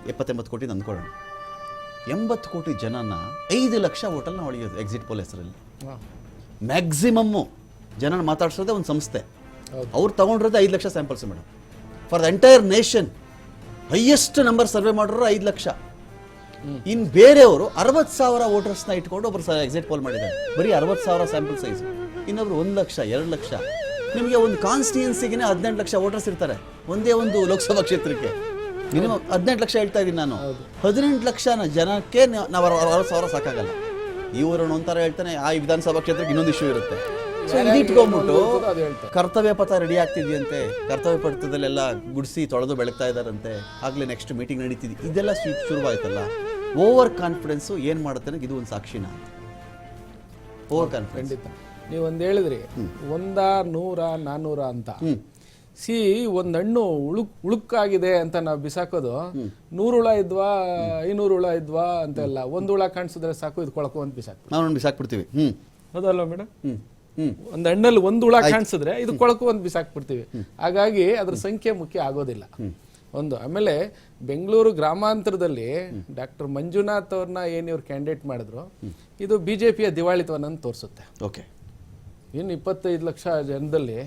70-80 ಕೋಟಿ ಅಂದ್ಕೊಳ್ಳೋಣ. 80 ಕೋಟಿ ಜನನ 5 ಲಕ್ಷ ಓಟಲ್ಲಿ ನಾವು ಹೊಳೆಯೋದು ಎಕ್ಸಿಟ್ ಪೋಲ್ ಹೆಸರಲ್ಲಿ. ಮ್ಯಾಕ್ಸಿಮಮ್ಮು ಜನನ ಮಾತಾಡ್ಸೋದೇ ಒಂದು ಸಂಸ್ಥೆ. ಅವ್ರು ತಗೊಂಡಿರೋದು 5 lakh samples madam. For the entire nation highest number survey ಮಾಡಿರೋರು 5 ಲಕ್ಷ. ಇನ್ನು ಬೇರೆಯವರು 60,000 ವೋಟರ್ಸ್ನ ಇಟ್ಕೊಂಡು ಒಬ್ಬರು ಎಕ್ಸಿಟ್ ಪೋಲ್ ಮಾಡಿದ್ದಾರೆ. ಬರೀ 60,000 ಸ್ಯಾಂಪಲ್ ಸೈಜ್. ಇನ್ನೊಬ್ರು 1 ಲಕ್ಷ 2 ಲಕ್ಷ. ನಿಮಗೆ ಒಂದು ಕಾನ್ಸ್ಟಿಟ್ಯೂನ್ಸಿಗೆ 18 ಲಕ್ಷ ವೋಟರ್ಸ್ ಇರ್ತಾರೆ ಒಂದೇ ಒಂದು ಲೋಕಸಭಾ ಕ್ಷೇತ್ರಕ್ಕೆ. ಮಿನಿಮಮ್ 18 ಲಕ್ಷ ಹೇಳ್ತಾ ಇದ್ದೀನಿ ನಾನು. 18 ಲಕ್ಷ ಜನಕ್ಕೆ ನಾವು 60,000 ಸಾಕಾಗಲ್ಲ. ಇವರು ಒಂಥರ ಹೇಳ್ತಾನೆ ಆ ವಿಧಾನಸಭಾ ಕ್ಷೇತ್ರಕ್ಕೆ ಇನ್ನೊಂದು ಇಶ್ಯೂ ಇರುತ್ತೆ. ಸೊ ಇಟ್ಕೊಂಡ್ಬಿಟ್ಟು ಕರ್ತವ್ಯ ಪಥ ರೆಡಿ ಆಗ್ತಿದೆಯಂತೆ, ಕರ್ತವ್ಯ ಪಥದಲ್ಲೆಲ್ಲ ಗುಡಿಸಿ ತೊಳೆದು ಬೆಳಗ್ತಾ ಇದ್ದಾರಂತೆ, ಆಗಲೇ ನೆಕ್ಸ್ಟ್ ಮೀಟಿಂಗ್ ನಡೀತಿದೆ. ಇದೆಲ್ಲ ಶುರುವಾಯ್ತಲ್ಲ. ಓವರ್ ಕಾನ್ಫಿಡೆನ್ಸು ಏನು ಮಾಡುತ್ತೆ ಇದು ಒಂದು ಸಾಕ್ಷಿನ. Over confidence. ನೀವು ಒಂದು ಹೇಳಿದ್ರಿ 100, 100, 400 ಅಂತ. ಒಂದು ಹಣ್ಣು ಉಳುಕಾಗಿದೆ ಅಂತ ನಾವು ಬಿಸಾಕೋದು 100 ಹುಳ ಇದ್ವಾ 500 ಹುಳ ಇದ್ವಾ ಅಂತೆಲ್ಲ. 1 ಹುಳ ಕಾಣಿಸಿದ್ರೆ ಸಾಕು, ಇದು ಕೊಳಕು ಅಂತ ನಾವು ಬಿಸಾಕ್ಬಿಡ್ತೀವಿ. ಹೌದಲ್ವ ಮೇಡಮ್? ಒಂದು ಹಣ್ಣಲ್ಲಿ 1 ಹುಳ ಕಾಣಿಸಿದ್ರೆ ಇದು ಕೊಳಕು ಅಂತ ಬಿಸಾಕ್ಬಿಡ್ತೀವಿ. ಹಾಗಾಗಿ ಅದ್ರ ಸಂಖ್ಯೆ ಮುಖ್ಯ ಆಗೋದಿಲ್ಲ ಒಂದು. ಆಮೇಲೆ ಬೆಂಗಳೂರು ಗ್ರಾಮಾಂತರದಲ್ಲಿ ಡಾಕ್ಟರ್ ಮಂಜುನಾಥ್ ಅವ್ರನ್ನ ಏನು ಇವ್ರು ಕ್ಯಾಂಡಿಡೇಟ್ ಮಾಡಿದ್ರು, ಇದು ಬಿಜೆಪಿಯ ದಿವಾಳಿತವನ್ನ ತೋರಿಸುತ್ತೆ. ಓಕೆ. ಇನ್ನು 25 ಲಕ್ಷ ಜನದಲ್ಲಿ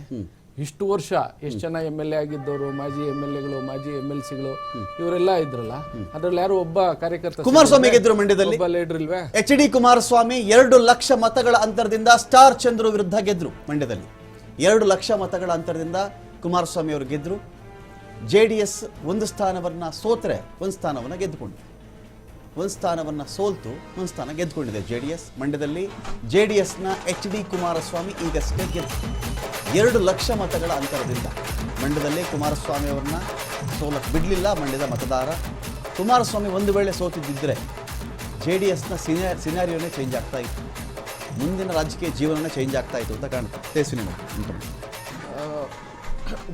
ಇಷ್ಟು ವರ್ಷ ಎಷ್ಟು ಜನ MLA ಆಗಿದ್ದವರು, ಮಾಜಿ MLAಗಳು, ಮಾಜಿ MLCಗಳು ಇವರೆಲ್ಲ ಇದ್ರಲ್ಲ, ಅದ್ರಲ್ಲಿ ಯಾರು ಒಬ್ಬ ಕಾರ್ಯಕರ್ತ ಕುಮಾರಸ್ವಾಮಿ ಗೆದ್ರು ಮಂಡ್ಯದಲ್ಲಿ. ಒಬ್ಬ ಲೀಡರ್ ಇಲ್ವೇ? HD ಕುಮಾರಸ್ವಾಮಿ 2 ಲಕ್ಷ ಮತಗಳ ಅಂತರದಿಂದ ಸ್ಟಾರ್ ಚಂದ್ರು ವಿರುದ್ಧ ಗೆದ್ರು ಮಂಡ್ಯದಲ್ಲಿ. 2 ಲಕ್ಷ ಮತಗಳ ಅಂತರದಿಂದ ಕುಮಾರಸ್ವಾಮಿ ಅವರು ಗೆದ್ರು. JDS 1 ಸ್ಥಾನವನ್ನ ಸೋತ್ರೆ 1 ಸ್ಥಾನವನ್ನ ಗೆದ್ದುಕೊಂಡು, 1 ಸ್ಥಾನವನ್ನ ಸೋಲ್ತು 1 ಸ್ಥಾನ ಗೆದ್ದುಕೊಂಡಿದೆ JDS ಮಂಡ್ಯದಲ್ಲಿ. JDSನ HD ಕುಮಾರಸ್ವಾಮಿ ಈಗಷ್ಟೇ ಗೆದ್ದು 2 ಲಕ್ಷ ಮತಗಳ ಅಂತರದಿಂದ ಮಂಡ್ಯದಲ್ಲಿ ಕುಮಾರಸ್ವಾಮಿ ಅವ್ರನ್ನ ಸೋಲಕ್ಕೆ ಬಿಡಲಿಲ್ಲ ಮಂಡ್ಯದ ಮತದಾರ. ಕುಮಾರಸ್ವಾಮಿ ಒಂದು ವೇಳೆ ಸೋತಿದ್ದಿದ್ರೆ JDSನ ಸಿನಾರಿಯೋನೇ ಚೇಂಜ್ ಆಗ್ತಾ ಇತ್ತು, ಮುಂದಿನ ರಾಜಕೀಯ ಜೀವನನೇ ಚೇಂಜ್ ಆಗ್ತಾ ಇತ್ತು ಅಂತ ಕಾಣುತ್ತೆ. ತೇಜಸ್ವಿನಿ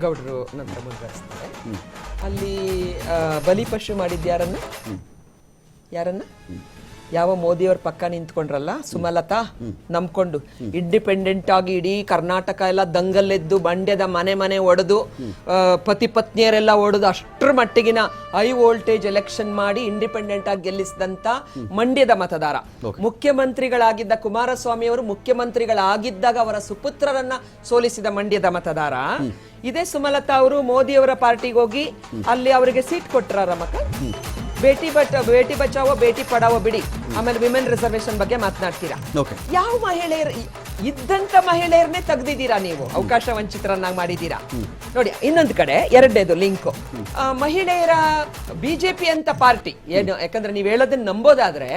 ಗೌಡರು ನಂತರ ಮುಂದುವರಿಸ್ತಾರೆ. ಅಲ್ಲಿ ಬಲಿಪಶು ಮಾಡಿದ್ಯಾರನ್ನ, ಯಾರನ್ನ? ಯಾವ ಮೋದಿಯವ್ರ ಪಕ್ಕ ನಿಂತ್ಕೊಂಡ್ರಲ್ಲ ಸುಮಲತಾ, ನಂಬ್ಕೊಂಡು ಇಂಡಿಪೆಂಡೆಂಟ್ ಆಗಿ ಇಡೀ ಕರ್ನಾಟಕ ಎಲ್ಲ ದಂಗಲ್ಲೆದ್ದು ಮಂಡ್ಯದ ಮನೆ ಒಡೆದು ಪತಿ ಪತ್ನಿಯರೆಲ್ಲ ಒಡೆದು ಅಷ್ಟರ ಮಟ್ಟಿಗಿನ ಹೈ ವೋಲ್ಟೇಜ್ ಎಲೆಕ್ಷನ್ ಮಾಡಿ ಇಂಡಿಪೆಂಡೆಂಟ್ ಆಗಿ ಗೆಲ್ಲಿಸಿದಂತ ಮಂಡ್ಯದ ಮತದಾರ. ಮುಖ್ಯಮಂತ್ರಿಗಳಾಗಿದ್ದ ಕುಮಾರಸ್ವಾಮಿ ಅವರು ಮುಖ್ಯಮಂತ್ರಿಗಳಾಗಿದ್ದಾಗ ಅವರ ಸುಪುತ್ರರನ್ನ ಸೋಲಿಸಿದ ಮಂಡ್ಯದ ಮತದಾರ. ಇದೇ ಸುಮಲತಾ ಅವರು ಮೋದಿಯವರ ಪಾರ್ಟಿಗೆ ಹೋಗಿ ಅಲ್ಲಿ ಅವರಿಗೆ ಸೀಟ್ ಕೊಟ್ಟರ ರಮಕ. ಬೇಟಿ ಬಚಾವೋ ಬೇಟಿ ಪಡಾವೋ ಬಿಡಿ, ಆಮೇಲೆ ವಿಮೆನ್ ರಿಸರ್ವೇಶನ್ ಬಗ್ಗೆ ಮಾತನಾಡ್ತೀರಾ. ಯಾವ ಮಹಿಳೆಯರು ಇದ್ದಂತ ಮಹಿಳೆಯರನ್ನೇ ತೆಗ್ದಿದ್ದೀರಾ ನೀವು, ಅವಕಾಶ ವಂಚಿತರನ್ನಾಗಿ ಮಾಡಿದ್ದೀರಾ ನೋಡಿ. ಇನ್ನೊಂದು ಕಡೆ ಎರಡನೇದು ಲಿಂಕ್, ಮಹಿಳೆಯರ ಬಿಜೆಪಿ ಅಂತ ಪಾರ್ಟಿ ಏನು, ಯಾಕಂದ್ರೆ ನೀವು ಹೇಳೋದನ್ನ ನಂಬೋದಾದ್ರೆ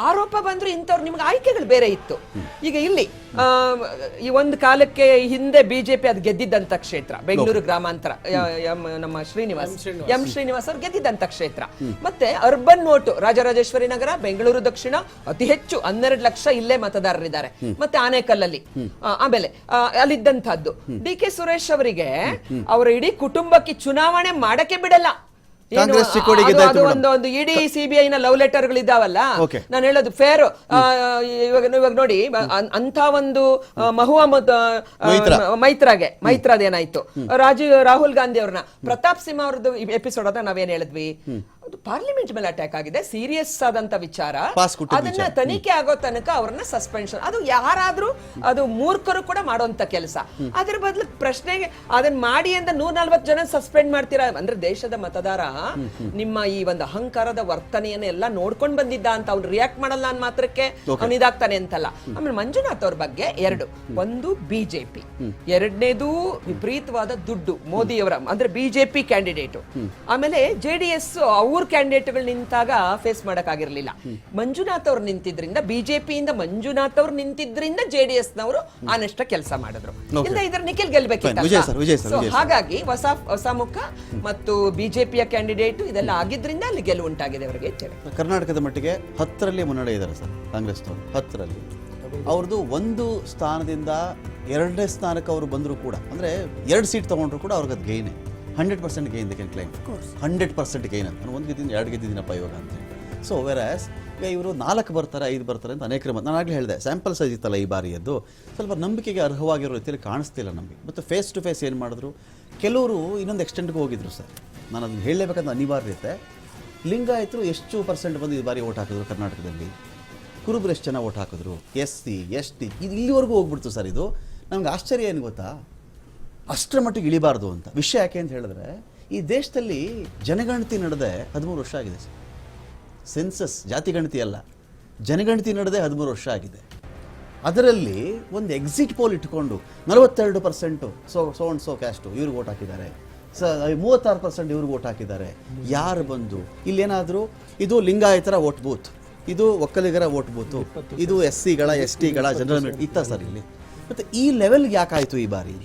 ಆರೋಪ ಬಂದ್ರು ಇಂಥವ್ರು ನಿಮ್ಗೆ ಆಯ್ಕೆಗಳು ಬೇರೆ ಇತ್ತು. ಈಗ ಇಲ್ಲಿ ಈ ಒಂದು ಕಾಲಕ್ಕೆ ಹಿಂದೆ ಬಿಜೆಪಿ ಅದು ಗೆದ್ದಿದ್ದಂತ ಕ್ಷೇತ್ರ ಬೆಂಗಳೂರು ಗ್ರಾಮಾಂತರ, ನಮ್ಮ ಎಂ ಶ್ರೀನಿವಾಸ್ ಅವ್ರು ಗೆದ್ದಿದ್ದಂತ ಕ್ಷೇತ್ರ. ಮತ್ತೆ ಅರ್ಬನ್ ನೋಟು ರಾಜರಾಜೇಶ್ವರಿ ನಗರ, ಬೆಂಗಳೂರು ದಕ್ಷಿಣ ಅತಿ ಹೆಚ್ಚು 12 ಲಕ್ಷ ಇಲ್ಲೇ ಮತದಾರರಿದ್ದಾರೆ. ಮತ್ತೆ ಆನೇಕಲ್ಲಲ್ಲಿ ಆಮೇಲೆ ಅಲ್ಲಿದ್ದಂತಹದ್ದು DK ಸುರೇಶ್ ಅವರಿಗೆ ಅವರ ಇಡೀ ಕುಟುಂಬಕ್ಕೆ ಚುನಾವಣೆ ಮಾಡಕ್ಕೆ ಬಿಡಲ್ಲ. ಒಂದು ಇಡೀ CBI ನ ಲವ್ ಲೆಟರ್ ಗಳಿದ್ದಾವಲ್ಲ, ನಾನು ಹೇಳೋದು ಫೇರ್. ಇವಾಗ ನೋಡಿ ಅಂತ ಒಂದು ಮಹುವಾ ಮೈತ್ರಾದೇನಾಯ್ತು, ರಾಹುಲ್ ಗಾಂಧಿ ಅವ್ರನ್ನ, ಪ್ರತಾಪ್ ಸಿಂಹ ಅವ್ರದ್ದು ಎಪಿಸೋಡ್ ಅದ ನಾವೇನ್ ಹೇಳಿದ್ವಿ, ಅದು ಪಾರ್ಲಿಮೆಂಟ್ ಮೇಲೆ ಅಟ್ಯಾಕ್ ಆಗಿದೆ, ಸೀರಿಯಸ್ ಆದಂತ ವಿಚಾರ. ಅದನ್ನ ತನಿಖೆ ಆಗೋ ತನಕ ಅವ್ರನ್ನ ಸಸ್ಪೆನ್ಷನ್, ಅದು ಯಾರಾದ್ರೂ ಅದು ಮೂರ್ಖರು ಕೂಡ ಮಾಡುವಂತ ಕೆಲಸ. ಅದ್ರ ಬದಲು ಪ್ರಶ್ನೆಗೆ ಅದನ್ನ ಮಾಡಿ ಅಂತ 140 ಜನ ಸಸ್ಪೆಂಡ್ ಮಾಡ್ತೀರಾ ಅಂದ್ರೆ ದೇಶದ ಮತದಾರ ನಿಮ್ಮ ಈ ಒಂದು ಅಹಂಕಾರದ ವರ್ತನೆಯನ್ನ ಎಲ್ಲ ನೋಡ್ಕೊಂಡ್ ಬಂದಿದ್ದ ಅಂತ ಅವ್ನು ರಿಯಾಕ್ಟ್ ಮಾಡಲ್ಲ ಅನ್ ಮಾತ್ರಕ್ಕೆ ಅವ್ನು ಇದಾಗ್ತಾನೆ ಅಂತಲ್ಲ. ಆಮೇಲೆ ಮಂಜುನಾಥ್ ಅವ್ರ ಬಗ್ಗೆ ಒಂದು ಬಿಜೆಪಿ, ಎರಡನೇದು ವಿಪರೀತವಾದ ದುಡ್ಡು ಮೋದಿಯವರ ಅಂದ್ರೆ ಬಿಜೆಪಿ ಕ್ಯಾಂಡಿಡೇಟ್. ಆಮೇಲೆ JDS ಅವ್ರ ಕ್ಯಾಂಡಿಡೇಟ್ಗಳು ನಿಂತಾಗ ಫೇಸ್ ಮಾಡಕ್ಕಾಗಿರ್ಲಿಲ್ಲ. ಮಂಜುನಾಥ್ ಅವ್ರು ನಿಂತಿದ್ರಿಂದ, ಬಿಜೆಪಿಯಿಂದ ಮಂಜುನಾಥ್ ಅವ್ರು ನಿಂತಿದ್ರಿಂದ JDS ನವರು ಆನೆಸ್ಟ್ ಕೆಲಸ ಮಾಡಿದ್ರು. ಇಲ್ಲ ಇದ್ರ ನಿಖಿಲ್ ಗೆಲ್ಬೇಕಿತ್ತು. ಹಾಗಾಗಿ ಹೊಸ ಮುಖ ಮತ್ತು ಬಿಜೆಪಿಯ ಕ್ಯಾಂಡಿಡೇಟ್ ಇದೆಲ್ಲ ಆಗಿದ್ರಿಂದ ಅಲ್ಲಿ ಗೆಲುವು ಉಂಟಾಗಿದೆ ಅವರಿಗೆ. ಕರ್ನಾಟಕದ ಮಟ್ಟಿಗೆ 10ರಲ್ಲಿ ಮುನ್ನಡೆ ಇದ್ದಾರೆ ಸರ್ ಕಾಂಗ್ರೆಸ್ನವರು. 10ರಲ್ಲಿ ಅವ್ರದ್ದು 1 ಸ್ಥಾನದಿಂದ 2ನೇ ಸ್ಥಾನಕ್ಕೆ ಅವರು ಬಂದರೂ ಕೂಡ, ಅಂದರೆ 2 ಸೀಟ್ ತೊಗೊಂಡ್ರು ಕೂಡ ಅವ್ರಿಗೆ ಅದು ಗೈನೆ 100% gain they can claim. 100% gain ಅಂತ, ನಾನು 1 ಗೆದ್ದಿದ್ದೀನಿ 2 ಗೆದ್ದಿದ್ದೀನಪ್ಪ ಇವಾಗ ಅಂತೇಳಿ. ಸೊ ವೆರಾಸ್ ಈಗ ಇವರು 4 ಬರ್ತಾರೆ 5 ಬರ್ತಾರೆ ಅಂತ ಅನೇಕರು ನಾನು ಆಗಲೇ ಹೇಳಿದೆ, ಸ್ಯಾಂಪಲ್ ಸೈಜ್ ಇತ್ತಲ್ಲ ಈ ಬಾರಿಯದ್ದು ಸ್ವಲ್ಪ ನಂಬಿಕೆಗೆ ಅರ್ಹವಾಗಿರೋ ರೀತಿಯಲ್ಲಿ ಕಾಣಿಸ್ತಿಲ್ಲ ನಮಗೆ. ಮತ್ತು ಫೇಸ್ ಟು ಫೇಸ್ ಏನು ಮಾಡಿದ್ರು, ಕೆಲವರು ಇನ್ನೊಂದು ಎಕ್ಸ್ಟೆಂಟ್ಗೆ ಹೋಗಿದ್ರು ಸರ್. ನಾನು ಅದನ್ನು ಹೇಳಲೇಬೇಕಂತ ಅನಿವಾರ್ಯತೆ. ಲಿಂಗಾಯತರು ಎಷ್ಟು ಪರ್ಸೆಂಟ್ ಬಂದು ಈ ಬಾರಿ ಓಟ್ ಹಾಕಿದ್ರು ಕರ್ನಾಟಕದಲ್ಲಿ? ಕುರುಬರು ಎಷ್ಟು ಜನ ಓಟ್ ಹಾಕಿದ್ರು? SC ST ಇದು ಇಲ್ಲಿವರೆಗೂ ಹೋಗ್ಬಿಡ್ತು ಸರ್. ಇದು ನಮ್ಗೆ ಆಶ್ಚರ್ಯ ಏನು ಗೊತ್ತಾ, ಅಷ್ಟರ ಮಟ್ಟಿಗೆ ಇಳಿಬಾರ್ದು ಅಂತ. ವಿಷಯ ಯಾಕೆ ಅಂತ ಹೇಳಿದ್ರೆ, ಈ ದೇಶದಲ್ಲಿ ಜನಗಣತಿ ನಡೆದೇ 13 ವರ್ಷ ಆಗಿದೆ ಸರ್. ಸೆನ್ಸಸ್, ಜಾತಿಗಣತಿ ಅಲ್ಲ, ಜನಗಣತಿ ನಡೆದೇ 13 ವರ್ಷ ಆಗಿದೆ. ಅದರಲ್ಲಿ ಒಂದು ಎಕ್ಸಿಟ್ ಪೋಲ್ ಇಟ್ಕೊಂಡು 42% ಸೋ ಕ್ಯಾಸ್ಟು ಇವ್ರಿಗೆ ಓಟ್ ಹಾಕಿದ್ದಾರೆ, 36% ಇವ್ರಿಗೆ ಓಟ್ ಹಾಕಿದ್ದಾರೆ. ಯಾರು ಬಂದು ಇಲ್ಲೇನಾದರೂ ಇದು ಲಿಂಗಾಯತರ ವೋಟ್ ಬೂತ್, ಇದು ಒಕ್ಕಲಿಗರ ವೋಟ್ ಬೂತು, ಇದು SCಗಳ STಗಳ ಜನರಲ್ ಇತ್ತ ಸರ್ ಇಲ್ಲಿ. ಮತ್ತು ಈ ಲೆವೆಲ್ಗೆ ಯಾಕಾಯಿತು ಈ ಬಾರಿ?